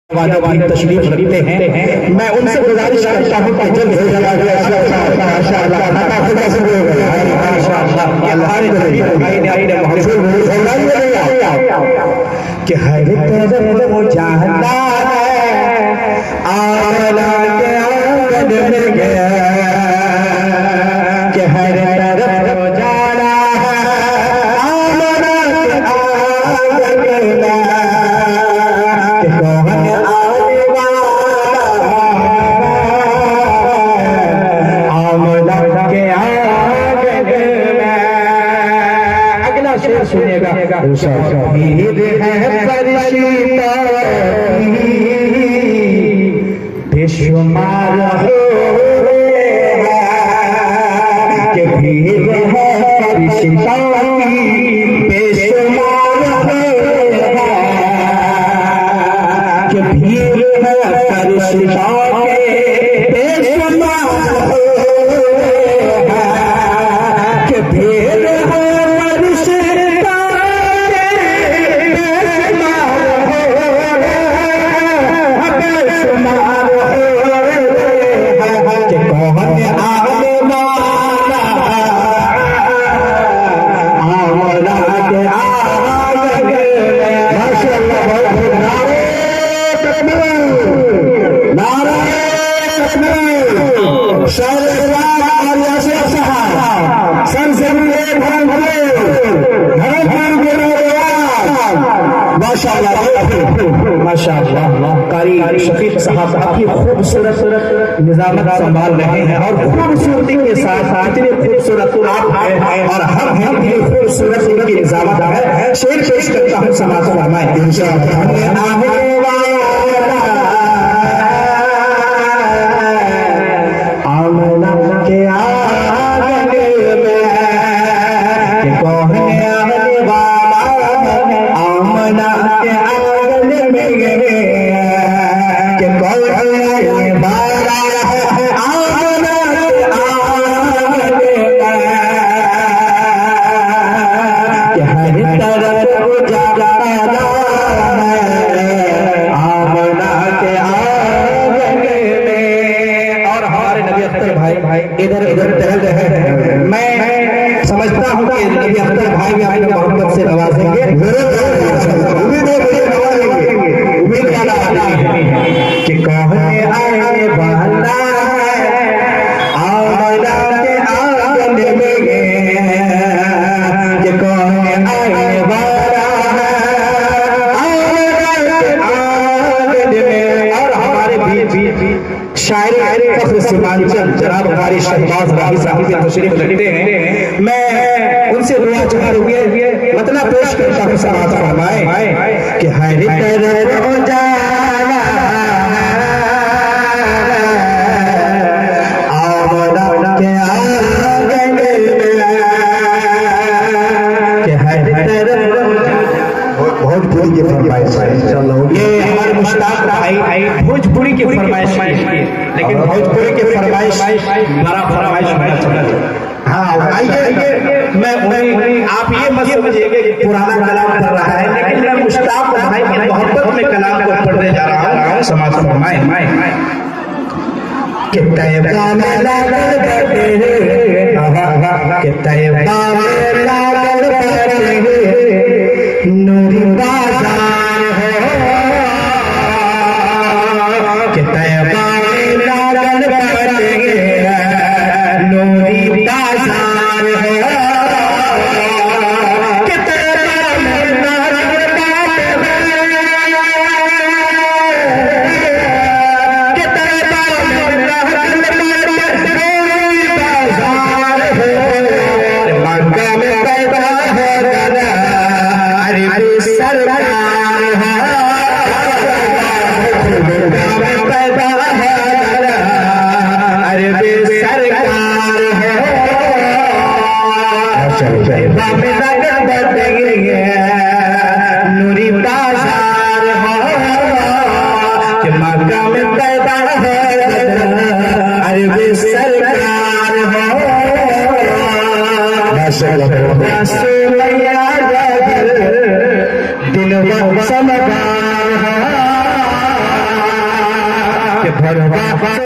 वाले तशरीफ रखते हैं। मैं उनसे गुजारिश करता हूँ कि जल्द से जल्द कि हर तरफ वो चाहता है आला के आंगन में गया कि हर तरफ वो जाना है आला के आंगन में कि कौन आने वाला आमला के आंगन में। अगला शेर सुनिएगा। शहीद है बेशुमार हो के भीड़ है फरिश्ता की बेशुमार हो के भीड़ है फरिश्ता के बेशुमार हो के भीड़ है फरिश्ता माशाअल्लाह कारी शफीक साहब काफी खूबसूरत निजामत संभाल रहे हैं और खूबसूरती के साथ इतने खूबसूरत आप हैं और हम भी खूबसूरत इनकी निजामत है। शेर पेश करता हूँ, समाज फरमाए इंशाअल्लाह। इधर इधर टहल रहे हैं। मैं समझता हूँ कि नबी अख्तर भाई भी अपने मोहब्बत से नवाजेंगे, उम्मीद कि कहने आए वाला आमला के आंगन में कि कहने आए वाला आमला के आंगन में। और हमारे बीच शायर फख्र सीमांचल जनाब हमारे शहबाज राही साहब की तशरीफ रखते हैं। मैं उनसे दुआ चाहते हुए मतलब पेश करता हूँ, समाज फरमाए कि हर तरफ जाना आमला के आंगन में कि हर तरफ भोजपुरी की फरमाइश ये हमारे मुश्ताक भाई भोजपुरी की फरमाइश की, लेकिन भोजपुरी की फरमाइश बड़ा फरमाइश होना चाहिए। हाँ आइए, मैं आप ये मत समझिएगा कि पुराना कलाम पढ़ रहा है, लेकिन मैं मुश्ताक भाई की मोहब्बत में कलाम को पढ़ने जा रहा हूँ। समाज फरमाए कि तैयबा में लागल बैठे कि तैयबा में लागल बैठे नूरी बाजार हो कि तैयबा में लागल बैठे नूरी बाजार हो कि तैयबा में लागल बैठे कि तैयबा में लागल बैठे नूरी बाजार हो मक्का में पैदा हो सरकार है पैदा है अरे सरकार है नूरी बाजार हो कि मक्का में पैदा है अरे सरकार हो दिल समझा के धन्यवाद।